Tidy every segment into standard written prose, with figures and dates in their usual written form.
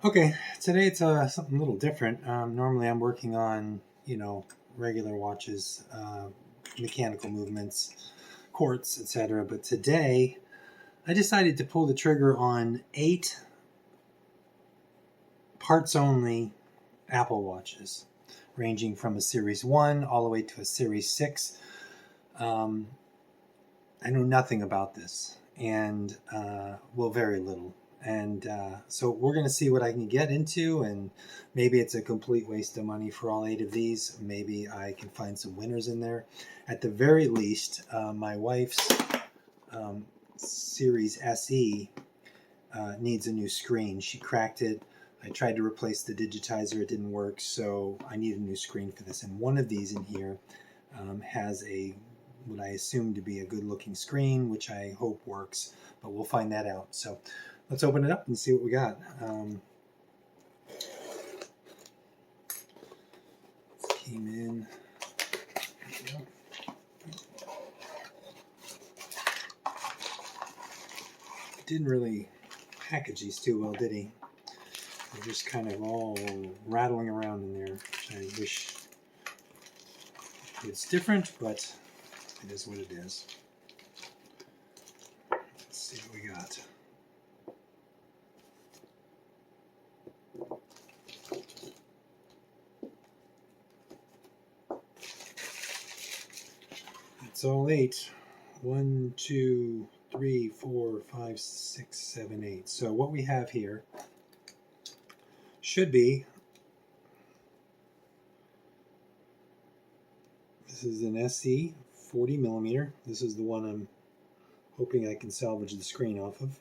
Okay, today it's something a little different. Normally I'm working on, regular watches, mechanical movements, quartz, etc. But today I decided to pull the trigger on 8 parts only Apple Watches, ranging from a Series 1 all the way to a Series 6. Um, I know nothing about this, and well, very little. And so we're going to see what I can get into, and maybe it's a complete waste of money for all 8 of these. Maybe I can find some winners in there. At the very least, my wife's Series SE needs a new screen. She cracked it. I tried to replace the digitizer. It didn't work, so I need a new screen for this. And one of these in here has what I assume to be a good looking screen, which I hope works, but we'll find that out. So let's open it up and see what we got. Came in. Didn't really package these too well, did he? They're just kind of all rattling around in there, which I wish it's different, but it is what it is. Let's see what we got. It's all 8. 1, 2, 3, 4, 5, 6, 7, 8. So what we have here should be, this is an SE 40 millimeter. This is the one I'm hoping I can salvage the screen off of.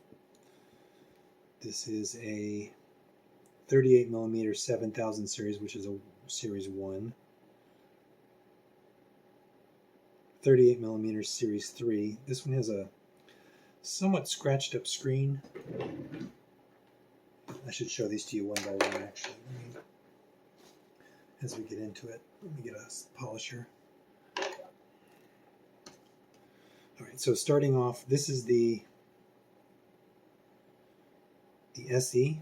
This is a 38 millimeter 7000 series, which is a series 1. 38 millimeter series 3. This one has a somewhat scratched up screen. I should show these to you one by one, actually. As we get into it, let me get a polisher. All right, so starting off, this is the SE.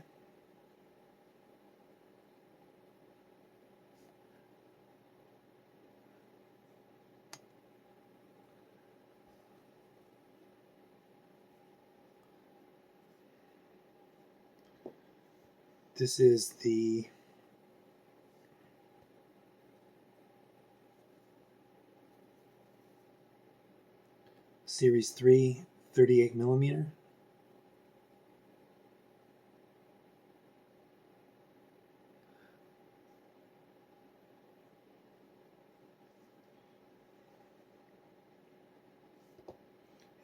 This is the Series 3 38 millimeter.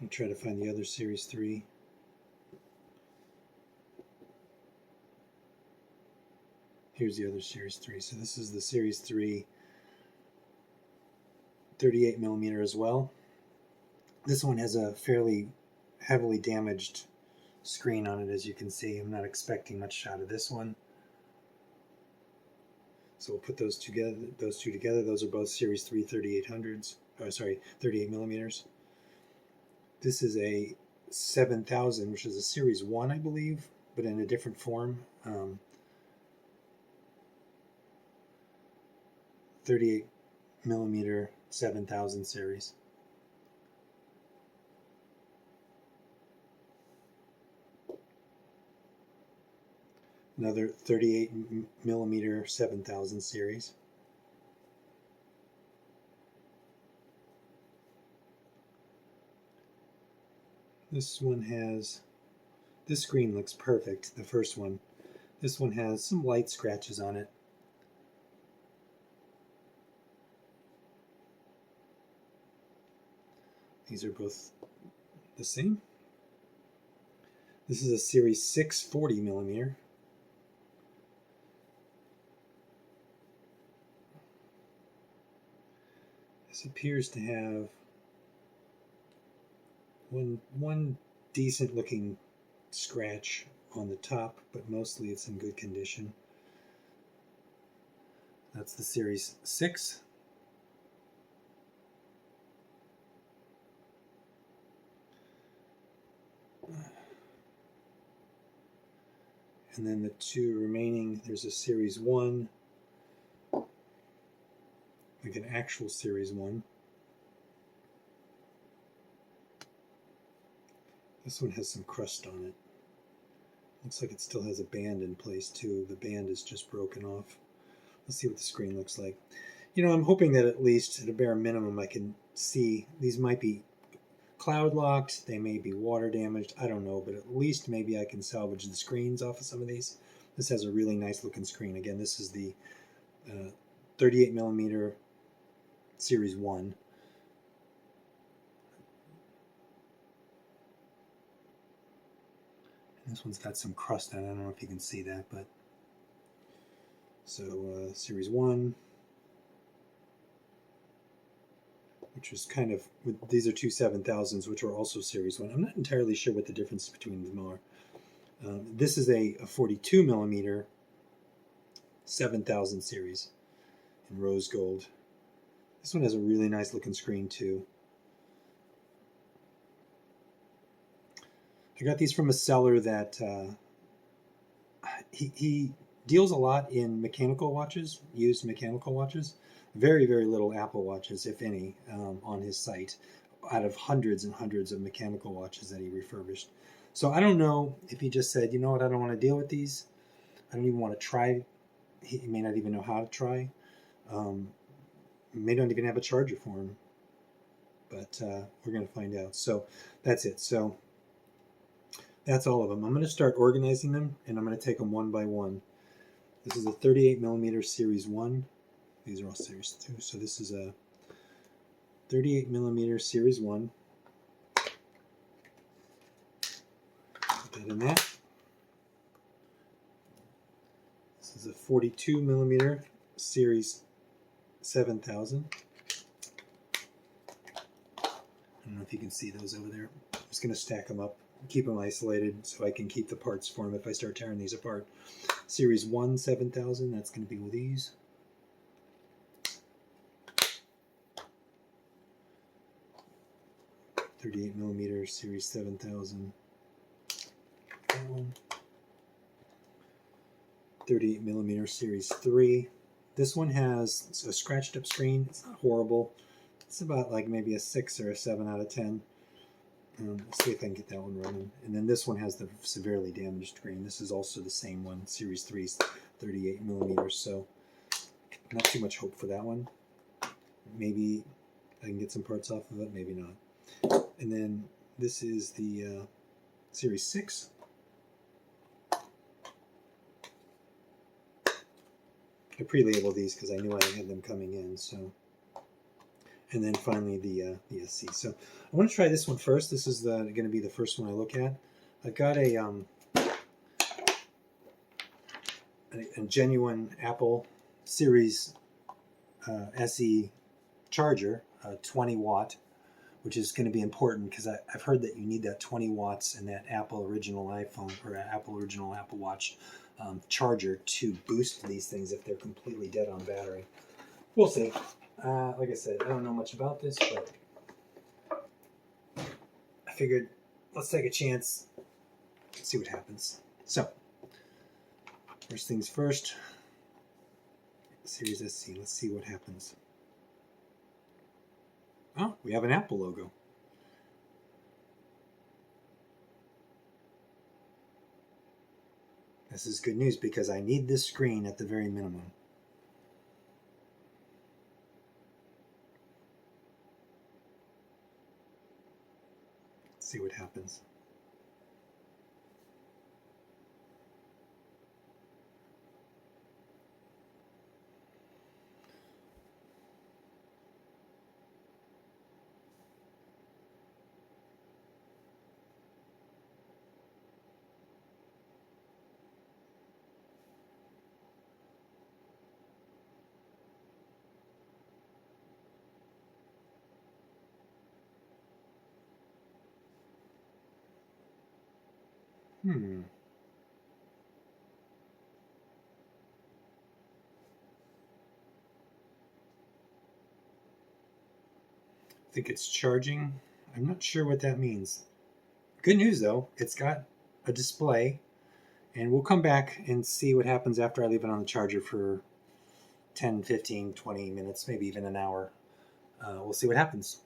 I'll try to find the other Series 3. Here's the other Series 3. So this is the Series 3 38 millimeter as well. This one has a fairly heavily damaged screen on it, as you can see. I'm not expecting much out of this one. So we'll put those two together. Those are both Series 3 3800s. Oh, sorry, 38 millimeters. This is a 7000, which is a Series 1, I believe, but in a different form. 38 millimeter 7000 series. Another 38 millimeter 7000 series. This one has, this screen looks perfect, the first one. This one has some light scratches on it. These are both the same. This is a Series 6 40 millimeter. This appears to have one decent looking scratch on the top, but mostly it's in good condition. That's the Series 6. And then the two remaining, there's a Series 1, like an actual Series 1. This one has some crust on it. Looks like it still has a band in place too. The band is just broken off. Let's see what the screen looks like. You know, I'm hoping that at least at a bare minimum I can see these might be cloud locked, they may be water damaged, I don't know, but at least maybe I can salvage the screens off of some of these. This has a really nice looking screen. Again, this is the 38 millimeter Series 1. This one's got some crust on it. I don't know if you can see that, but so Series 1, which was kind of, these are two 7000s, which are also Series 1. I'm not entirely sure what the difference between them are. This is a 42 millimeter 7000 series in rose gold. This one has a really nice looking screen too. I got these from a seller that he deals a lot in mechanical watches, used mechanical watches. Very, very little Apple watches, if any, on his site, out of hundreds and hundreds of mechanical watches that he refurbished. So I don't know if he just said, you know what, I don't want to deal with these. I don't even want to try. He may not even know how to try. May not even have a charger for him. But we're going to find out. So that's it. So that's all of them. I'm going to start organizing them, and I'm going to take them one by one. This is a 38 millimeter Series 1. These are all Series 2. So this is a 38 millimeter Series 1. Put that in there. This is a 42 millimeter Series 7000. I don't know if you can see those over there. I'm just going to stack them up, keep them isolated so I can keep the parts for them if I start tearing these apart. Series 1 7000, that's going to be with these. .38 millimeter Series 7000. That one. 38 millimeter Series 3. This one has a scratched up screen. It's not horrible. It's about like maybe a 6 or a 7 out of 10. Let's see if I can get that one running. And then this one has the severely damaged screen. This is also the same one, Series 3's 38 millimeters. So not too much hope for that one. Maybe I can get some parts off of it, maybe not. And then this is the Series 6. I pre-labeled these because I knew I had them coming in. So, and then finally the SC. So I want to try this one first. This is going to be the first one I look at. I've got a genuine Apple Series SE charger, 20 watt, which is going to be important because I've heard that you need that 20 watts in that Apple original iPhone or Apple original Apple Watch charger to boost these things if they're completely dead on battery. We'll see. Like I said, I don't know much about this, but I figured let's take a chance and see what happens. So, first things first, Series SC. Let's see what happens. Oh, we have an Apple logo. This is good news because I need this screen at the very minimum. Let's see what happens. I think it's charging. I'm not sure what that means. Good news though, it's got a display And we'll come back and see what happens after I leave it on the charger for 10, 15, 20 minutes, maybe even an hour. We'll see what happens.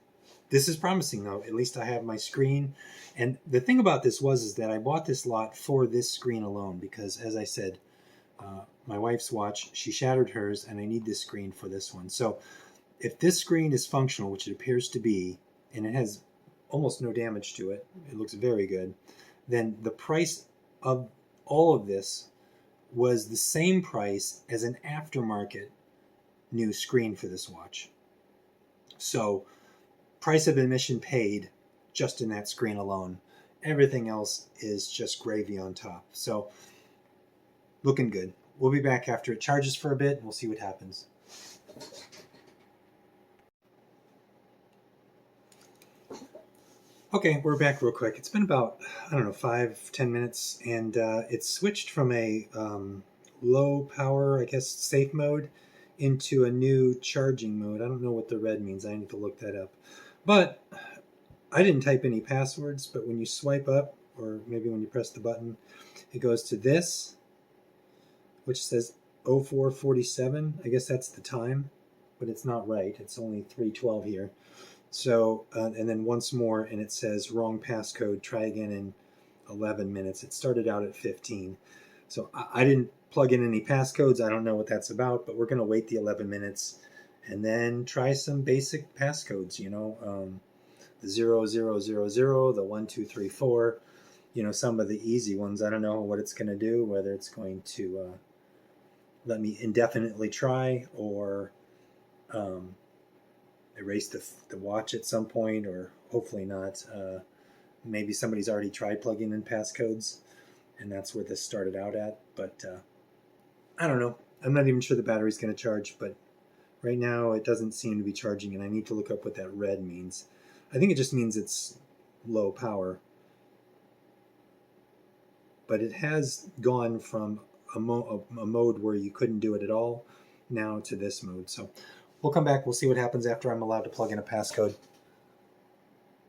This is promising, though. At least I have my screen. And the thing about this is that I bought this lot for this screen alone because, as I said, my wife's watch, she shattered hers, and I need this screen for this one. So if this screen is functional, which it appears to be, and it has almost no damage to it, it looks very good, then the price of all of this was the same price as an aftermarket new screen for this watch. So price of admission paid just in that screen alone. Everything else is just gravy on top. So looking good. We'll be back after it charges for a bit and we'll see what happens. Okay, we're back real quick. It's been about, 5-10 minutes, and it's switched from a low power, I guess, safe mode into a new charging mode. I don't know what the red means. I need to look that up. But I didn't type any passwords, but when you swipe up, or maybe when you press the button, it goes to this, which says 0447. I guess that's the time, but it's not right. It's only 3:12 here. So, and then once more, and it says wrong passcode, try again in 11 minutes. It started out at 15. So I didn't plug in any passcodes. I don't know what that's about, but we're going to wait the 11 minutes and then try some basic passcodes, the 0000, the 1234, some of the easy ones. I don't know what it's going to do, whether it's going to let me indefinitely try or erase the watch at some point, or hopefully not. Maybe somebody's already tried plugging in passcodes, and that's where this started out at. But I don't know. I'm not even sure the battery's going to charge, but right now it doesn't seem to be charging, and I need to look up what that red means. I think it just means it's low power. But it has gone from a mode where you couldn't do it at all now to this mode. So we'll come back. We'll see what happens after I'm allowed to plug in a passcode.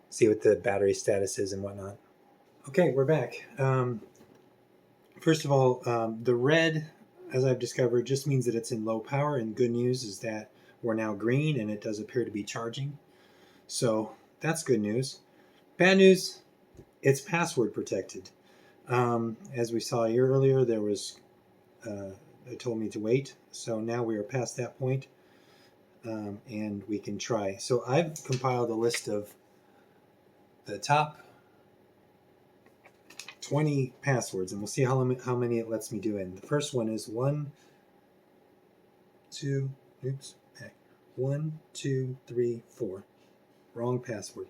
See what the battery status is and whatnot. Okay, we're back. First of all, the red, as I've discovered, just means that it's in low power. And good news is that we're now green and it does appear to be charging. So that's good news. Bad news, it's password protected. As we saw here earlier, there was, it told me to wait. So now we are past that point. And we can try. So I've compiled a list of the top 20 passwords, and we'll see how many it lets me do in. The first one is 1, 2, 3, 4. Wrong password.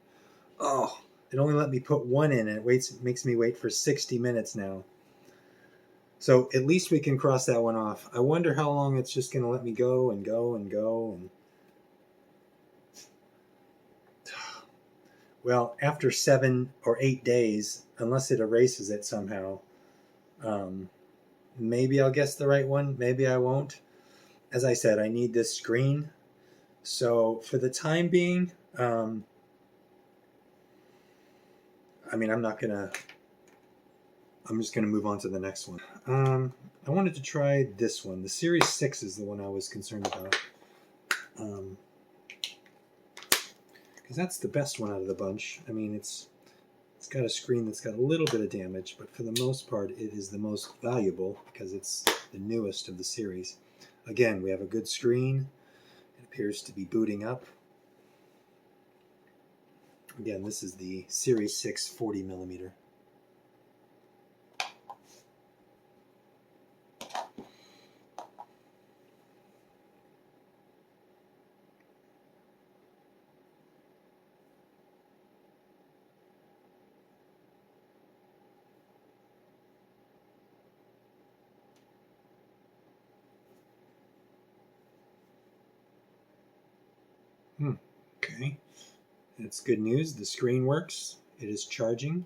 Oh, it only let me put 1 in, and it makes me wait for 60 minutes now. So at least we can cross that one off. I wonder how long it's just going to let me go and go and go. And well, after 7 or 8 days, unless it erases it somehow, maybe I'll guess the right one. Maybe I won't. As I said, I need this screen. So for the time being, I'm just going to move on to the next one. I wanted to try this one. The Series 6 is the one I was concerned about. Because that's the best one out of the bunch. I mean, it's got a screen that's got a little bit of damage, but for the most part, it is the most valuable because it's the newest of the series. Again, we have a good screen. It appears to be booting up. Again, this is the Series 6 40mm. Okay, that's good news. The screen works. It is charging.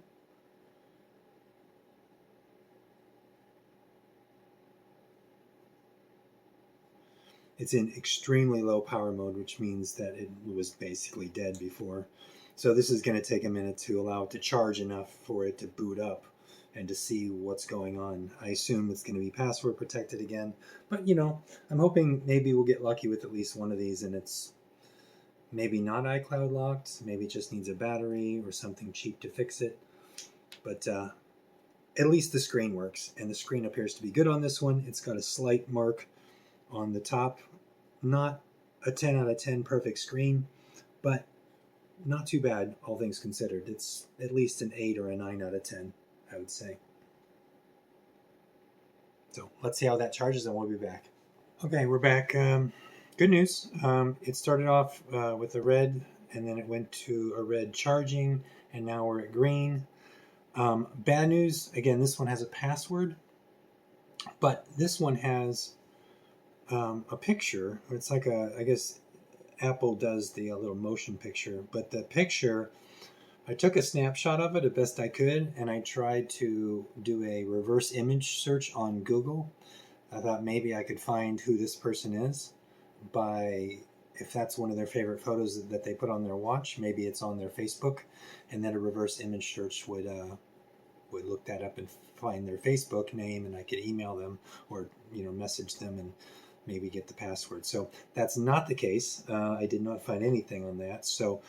It's in extremely low power mode, which means that it was basically dead before. So this is going to take a minute to allow it to charge enough for it to boot up and to see what's going on. I assume it's going to be password protected again, but you know, I'm hoping maybe we'll get lucky with at least one of these and it's maybe not iCloud locked, maybe it just needs a battery or something cheap to fix it. But at least the screen works, and the screen appears to be good on this one. It's got a slight mark on the top. Not a 10 out of 10 perfect screen, but not too bad, all things considered. It's at least an 8 or a 9 out of 10, I would say. So let's see how that charges, and we'll be back. Okay, we're back. Good news. It started off with a red, and then it went to a red charging, and now we're at green. Bad news, again, this one has a password, but this one has a picture. It's like I guess Apple does the little motion picture, but the picture, I took a snapshot of it the best I could, and I tried to do a reverse image search on Google. I thought maybe I could find who this person is by, if that's one of their favorite photos that they put on their watch, maybe it's on their Facebook, and then a reverse image search would look that up and find their Facebook name, and I could email them or message them and maybe get the password. So that's not the case. I did not find anything on that. So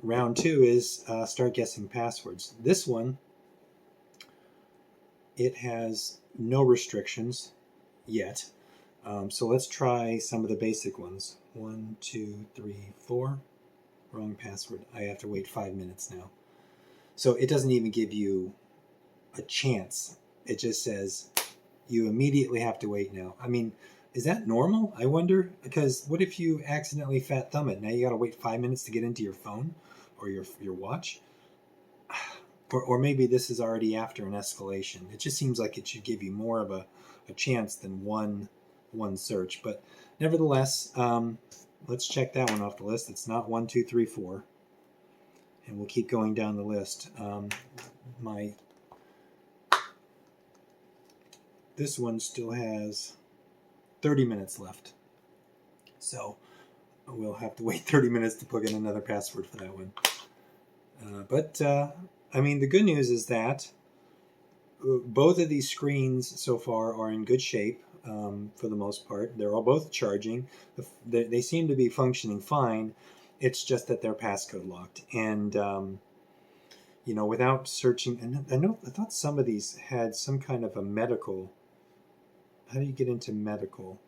round 2 is start guessing passwords. This one, it has no restrictions yet. So let's try some of the basic ones. 1, 2, 3, 4. Wrong password. I have to wait 5 minutes now. So it doesn't even give you a chance. It just says you immediately have to wait now. I mean, is that normal? I wonder, because what if you accidentally fat thumb it? Now you got to wait 5 minutes to get into your phone or your watch? Or maybe this is already after an escalation. It just seems like it should give you more of a chance than one search. But nevertheless, let's check that one off the list. It's not 1, 2, 3, 4. And we'll keep going down the list. This one still has 30 minutes left. So we'll have to wait 30 minutes to plug in another password for that one. I mean, the good news is that both of these screens so far are in good shape for the most part. They're all both charging. They seem to be functioning fine. It's just that they're passcode locked. And, without searching, and I thought some of these had some kind of a medical. How do you get into medical?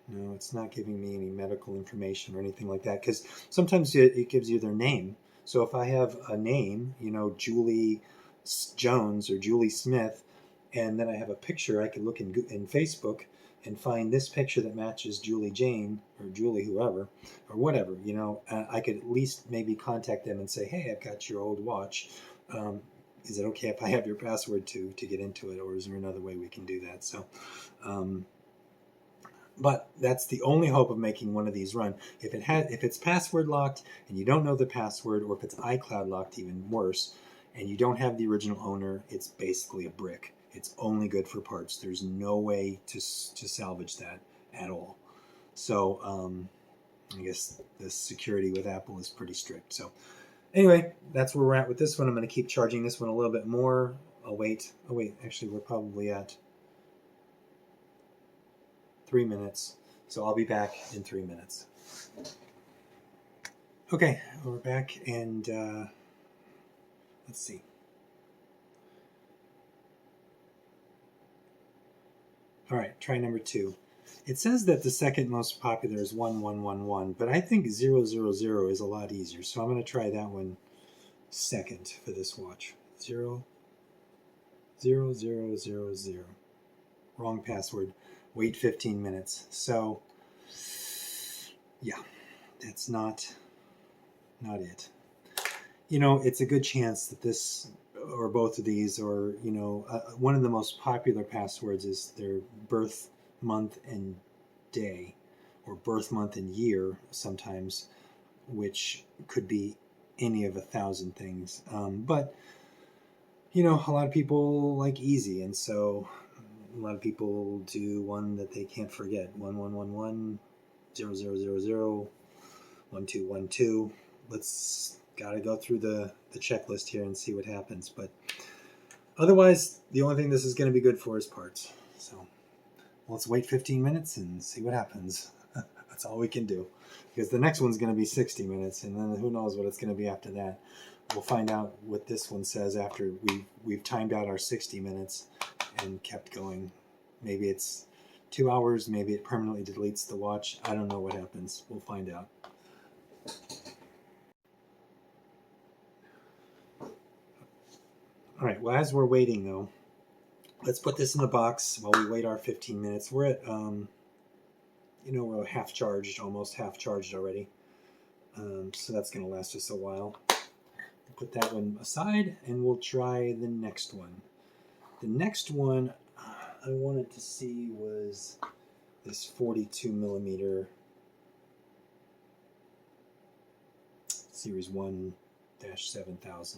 No, it's not giving me any medical information or anything like that, because sometimes it gives you their name. So if I have a name, Julie Jones or Julie Smith, and then I have a picture, I could look in Facebook and find this picture that matches Julie Jane or Julie whoever or whatever. I could at least maybe contact them and say, hey, I've got your old watch. Is it okay if I have your password to get into it, or is there another way we can do that? So, but that's the only hope of making one of these run. If it's password locked and you don't know the password, or if it's iCloud locked, even worse, and you don't have the original owner, it's basically a brick. It's only good for parts. There's no way to salvage that at all. So I guess the security with Apple is pretty strict. So anyway, that's where we're at with this one. I'm going to keep charging this one a little bit more. I'll wait. Oh wait, actually we're probably at 3 minutes. So I'll be back in 3 minutes. Okay, we're back, and let's see. All right, try number 2. It says that the second most popular is 1111, but I think 000 is a lot easier. So I'm going to try that one second for this watch. 00000. Wrong password. Wait 15 minutes. So yeah, that's not it. It's a good chance that this or both of these, or one of the most popular passwords is their birth month and day, or birth month and year sometimes, which could be any of 1,000 things. But a lot of people like easy, and so a lot of people do one that they can't forget. 1111, 0000, 1212. let's gotta go through the checklist here and see what happens. But otherwise, the only thing this is going to be good for is parts. So let's wait 15 minutes and see what happens. That's all we can do, because the next one's going to be 60 minutes, and then who knows what it's going to be after that. We'll find out what this one says after we've timed out our 60 minutes and kept going. Maybe it's 2 hours, maybe it permanently deletes the watch. I don't know what happens. We'll find out. All right, well, as we're waiting, though, let's put this in the box while we wait our 15 minutes. We're at, we're half charged, almost half charged already. So that's going to last us a while. Put that one aside, and we'll try the next one. The next one I wanted to see was this 42 millimeter Series 1-7000.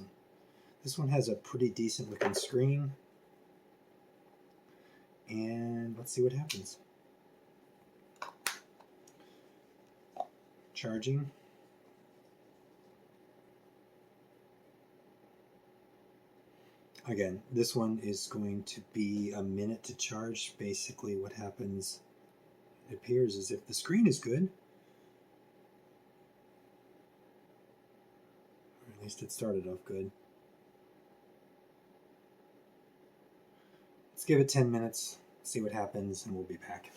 This one has a pretty decent looking screen, and let's see what happens. Charging. Again, this one is going to be a minute to charge. Basically what happens, it appears, is if the screen is good, or at least it started off good. Let's give it 10 minutes, see what happens, and we'll be back.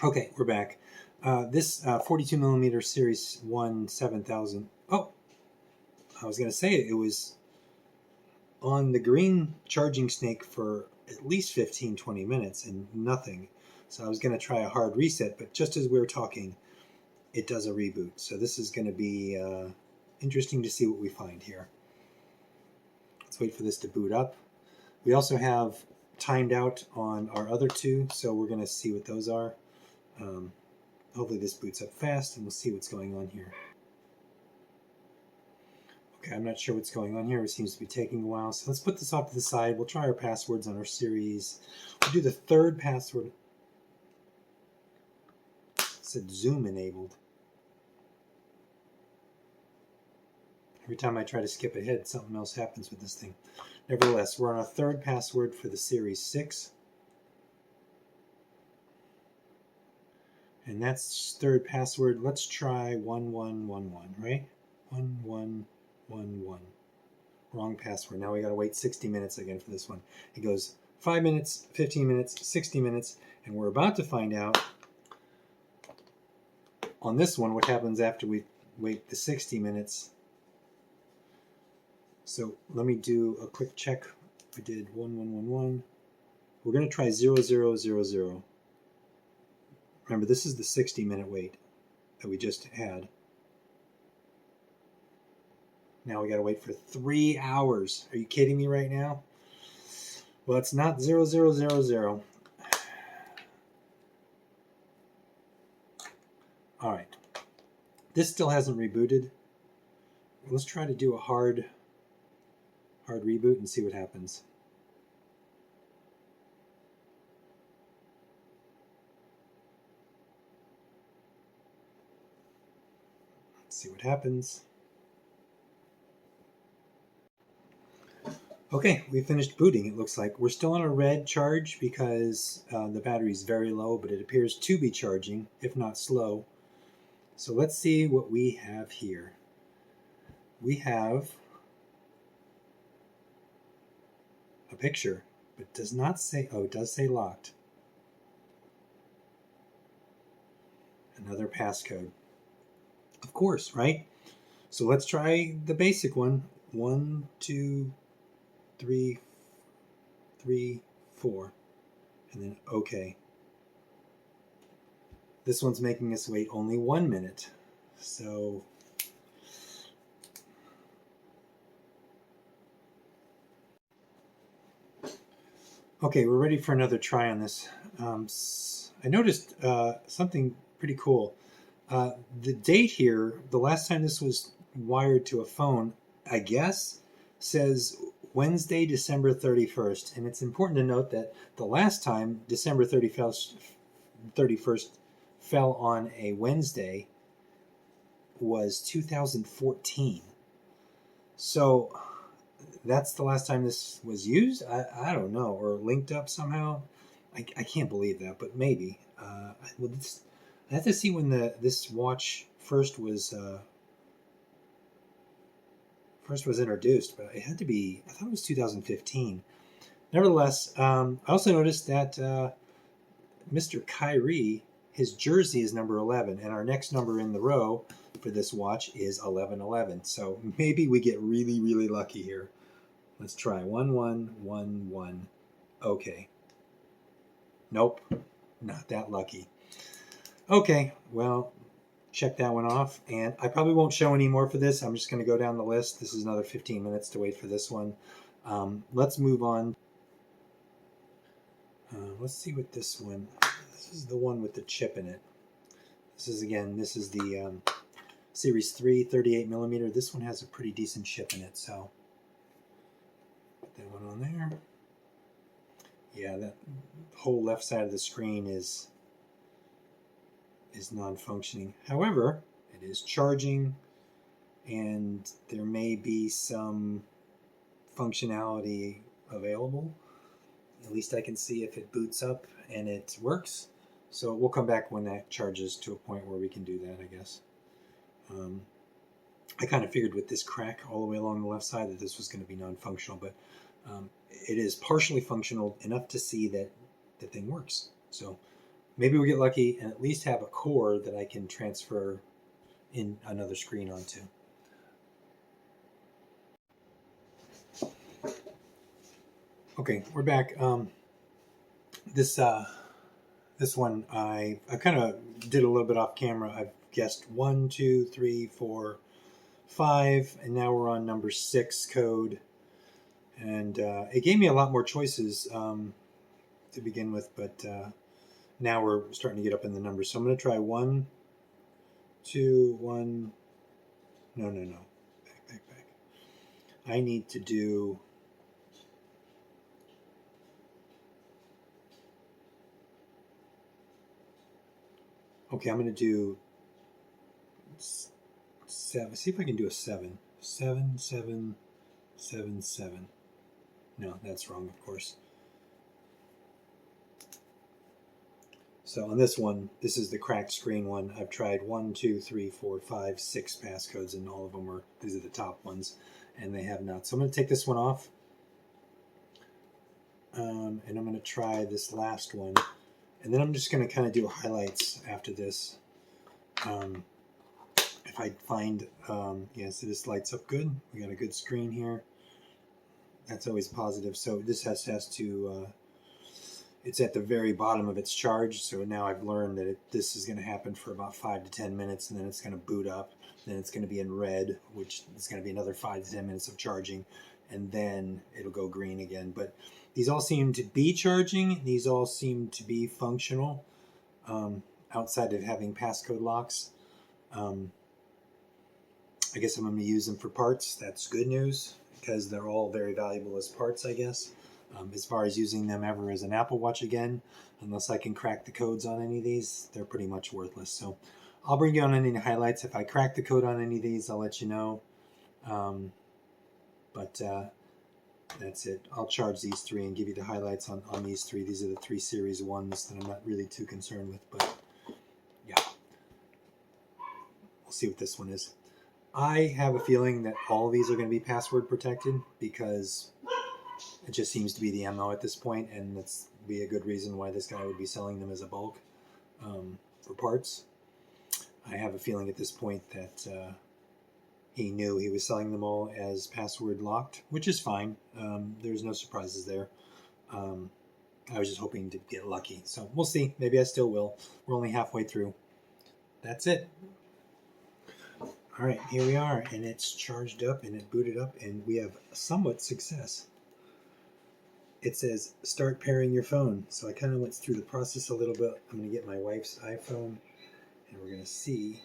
Okay, we're back. This 42 millimeter Series 1-7000. Oh, I was going to say it was on the green charging snake for at least 15-20 minutes and nothing. So I was going to try a hard reset, but just as we were talking, it does a reboot. So this is going to be interesting to see what we find here. Let's wait for this to boot up. We also have timed out on our other two, so we're going to see what those are. Hopefully this boots up fast, and we'll see what's going on here. Okay, I'm not sure what's going on here. It seems to be taking a while. So let's put this off to the side. We'll try our passwords on our series. We'll do the third password. It said Zoom enabled. Every time I try to skip ahead, something else happens with this thing. Nevertheless, we're on our third password for the Series 6. And that's third password. Let's try 1111, right? 1111. Wrong password. Now we got to wait 60 minutes again for this one. It goes 5 minutes, 15 minutes, 60 minutes, and we're about to find out on this one what happens after we wait the 60 minutes. So let me do a quick check. We did 1111. We're going to try 0000. Remember, this is the 60-minute wait that we just had. Now we got to wait for 3 hours. Are you kidding me right now? Well, it's not 0000. All right. This still hasn't rebooted. Let's try to do a hard reboot and see what happens. See what happens. Okay, we finished booting, it looks like. We're still on a red charge because the battery is very low, but it appears to be charging, if not slow. So let's see what we have here. We have a picture, but it does not say, oh, it does say locked. Another passcode. Of course, right? So let's try the basic one. 1, 2, 3, 3, 4, and then OK. This one's making us wait only 1 minute. So okay, we're ready for another try on this. I noticed something pretty cool. The date here, the last time this was wired to a phone, I guess, says Wednesday, December 31st. And it's important to note that the last time, December 31st fell on a Wednesday. was 2014. So that's the last time this was used? I don't know, or linked up somehow. I can't believe that, but maybe. Well, I have to see when this watch first was introduced, but it had to be. I thought it was 2015. Nevertheless, I also noticed that Mr. Kyrie, his jersey is number 11, and our next number in the row for this watch is 1111. So maybe we get really, really lucky here. Let's try 1111. Okay. Nope, not that lucky. Okay, well, check that one off. And I probably won't show any more for this. I'm just going to go down the list. This is another 15 minutes to wait for this one. Let's move on. Let's see what this one. This is the one with the chip in it. This is the Series 3 38 millimeter. This one has a pretty decent chip in it, so put that one on there. Yeah, that whole left side of the screen is non-functioning. However, it is charging, and there may be some functionality available. At least I can see if it boots up and it works. So we'll come back when that charges to a point where we can do that, I guess. I kind of figured with this crack all the way along the left side that this was going to be non-functional, but it is partially functional enough to see that the thing works. So maybe we'll get lucky and at least have a core that I can transfer in another screen onto. Okay, we're back. This one I kind of did a little bit off camera. I've guessed 1, 2, 3, 4, 5, and now we're on number 6 code. And it gave me a lot more choices to begin with, but now we're starting to get up in the numbers. So I'm going to try 1, 2, 1. No. Back. I need to do. Okay, I'm going to do 7. See if I can do a 7. 7, 7, 7, 7. No, that's wrong, of course. So on this one, this is the cracked screen one. I've tried 1, 2, 3, 4, 5, 6 passcodes, and all of them are, these are the top ones, and they have not. So I'm going to take this one off, and I'm going to try this last one. And then I'm just going to kind of do highlights after this. If I find, yeah, so this lights up good. We got a good screen here. That's always positive. So this has to, it's at the very bottom of its charge. So now I've learned that this is going to happen for about 5 to 10 minutes, and then it's going to boot up. Then it's going to be in red, which is going to be another 5 to 10 minutes of charging, and then it'll go green again. But these all seem to be charging. These all seem to be functional outside of having passcode locks. I guess I'm going to use them for parts. That's good news because they're all very valuable as parts, I guess. As far as using them ever as an Apple Watch again, unless I can crack the codes on any of these, they're pretty much worthless. So I'll bring you on any highlights. If I crack the code on any of these, I'll let you know. But that's it. I'll charge these 3 and give you the highlights on these 3. These are the 3 Series 1s that I'm not really too concerned with, but yeah. We'll see what this one is. I have a feeling that all of these are going to be password protected because it just seems to be the MO at this point, and that's be a good reason why this guy would be selling them as a bulk for parts. I have a feeling at this point that he knew he was selling them all as password locked, which is fine. There's no surprises there. I was just hoping to get lucky. So we'll see. Maybe I still will. We're only halfway through. That's it. All right, here we are, and it's charged up and it booted up, and we have somewhat success. It says start pairing your phone. So I kind of went through the process a little bit. I'm going to get my wife's iPhone, and we're going to see.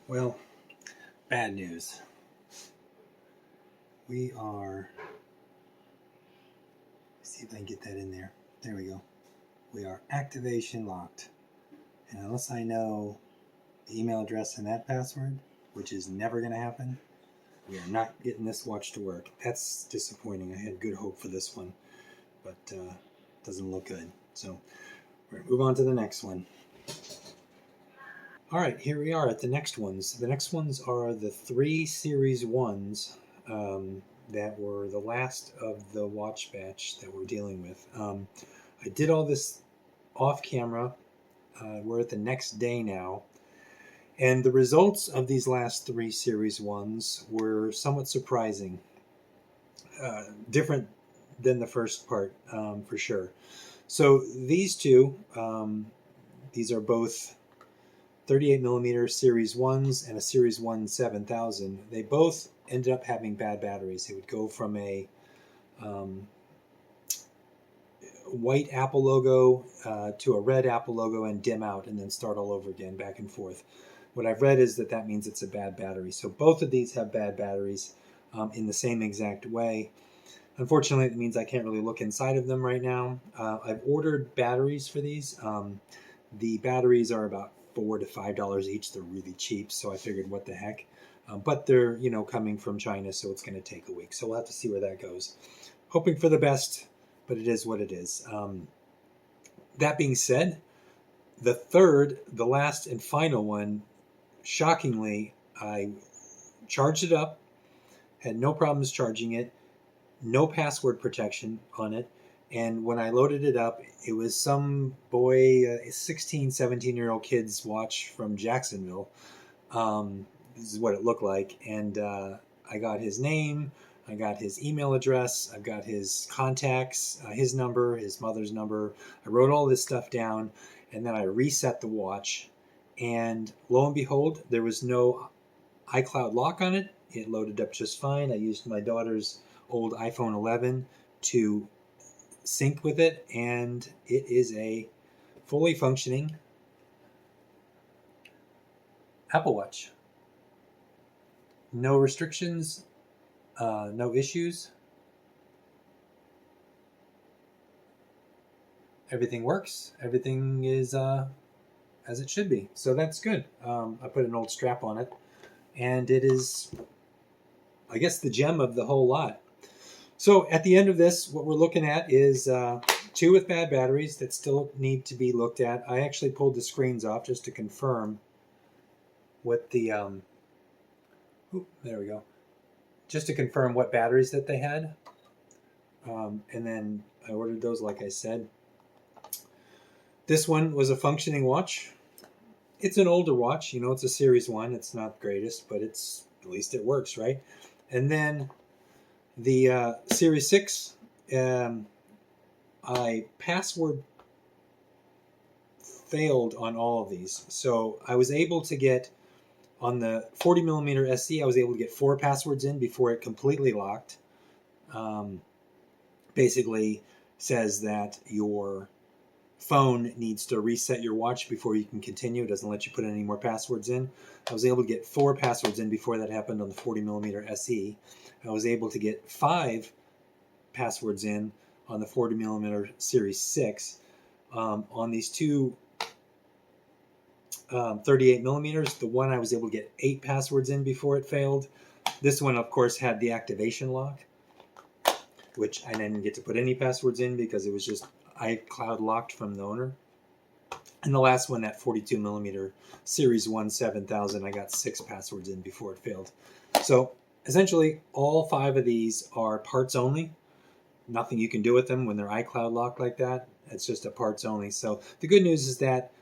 Well, bad news. We are, let's see if I can get that in there. There we go. We are activation locked. And unless I know the email address and that password, which is never going to happen, we are not getting this watch to work. That's disappointing. I had good hope for this one, but doesn't look good. So we're going to move on to the next one. All right, here we are at the next ones. The next ones are the 3 Series 1s that were the last of the watch batch that we're dealing with. I did all this off camera. We're at the next day now. And the results of these last 3 Series 1s were somewhat surprising. Different than the first part, for sure. So these two, these are both 38 millimeter Series 1s and a Series 1 7000. They both ended up having bad batteries. It would go from a white Apple logo to a red Apple logo and dim out and then start all over again, back and forth. What I've read is that means it's a bad battery. So both of these have bad batteries in the same exact way. Unfortunately, it means I can't really look inside of them right now. I've ordered batteries for these. The batteries are about $4 to $5 each. They're really cheap, so I figured, what the heck. But they're, coming from China, so it's going to take a week. So we'll have to see where that goes. Hoping for the best, but it is what it is. That being said, the last and final one, shockingly, I charged it up, had no problems charging it, no password protection on it. And when I loaded it up, it was some boy, 16, 17-year-old kid's watch from Jacksonville. This is what it looked like. And I got his name, I got his email address, I've got his contacts, his number, his mother's number. I wrote all this stuff down, and then I reset the watch. And lo and behold, there was no iCloud lock on it. It loaded up just fine. I used my daughter's old iPhone 11 to sync with it, and it is a fully functioning Apple Watch. No restrictions, no issues. Everything works. Everything is as it should be. So that's good. I put an old strap on it, and it is, I guess, the gem of the whole lot. So at the end of this, what we're looking at is 2 with bad batteries that still need to be looked at. I actually pulled the screens off just to confirm what the, there we go. Just to confirm what batteries that they had. And then I ordered those, like I said. This one was a functioning watch. It's an older watch, it's a Series 1. It's not the greatest, but at least it works, right? And then the Series 6, I password failed on all of these. So I was able to get, on the 40 millimeter SE, I was able to get 4 passwords in before it completely locked. Basically says that your phone needs to reset your watch before you can continue. It doesn't let you put any more passwords in. I was able to get 4 passwords in before that happened on the 40 millimeter SE. I was able to get 5 passwords in on the 40 millimeter Series 6. On these 2 38 millimeters, the one I was able to get 8 passwords in before it failed. This one, of course, had the activation lock, which I didn't get to put any passwords in because it was just iCloud locked from the owner. And the last one, that 42 millimeter Series 1 7000, I got 6 passwords in before it failed. So essentially, all 5 of these are parts only. Nothing you can do with them when they're iCloud locked like that. It's just a parts only. So the good news is that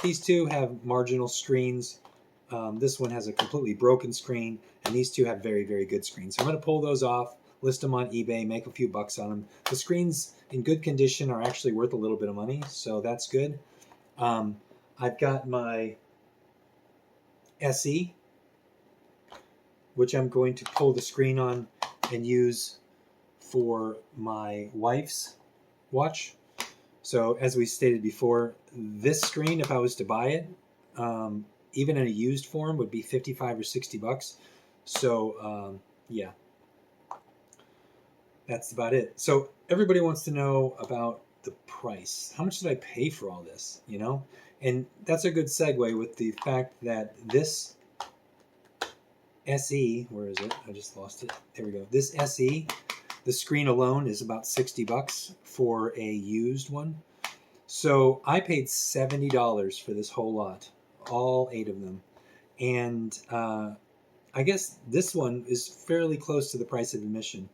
these 2 have marginal screens. This one has a completely broken screen, and these 2 have very, very good screens. So I'm going to pull those off, list them on eBay, make a few bucks on them. The screens in good condition are actually worth a little bit of money, so that's good. I've got my SE, which I'm going to pull the screen on and use for my wife's watch. So as we stated before, this screen, if I was to buy it, even in a used form, would be 55 or 60 bucks. So yeah, that's about it. So everybody wants to know about the price. How much did I pay for all this? You know, and that's a good segue with the fact that this SE, where is it? I just lost it. There we go. This SE, the screen alone is about 60 bucks for a used one. So I paid $70 for this whole lot, all 8 of them. And I guess this one is fairly close to the price of admission.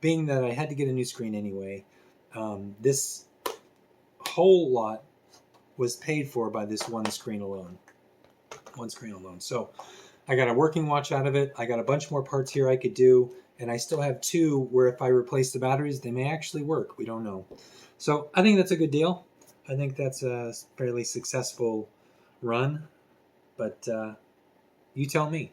Being that I had to get a new screen anyway, this whole lot was paid for by this one screen alone. One screen alone. So I got a working watch out of it. I got a bunch more parts here I could do. And I still have 2 where if I replace the batteries, they may actually work. We don't know. So I think that's a good deal. I think that's a fairly successful run. But you tell me.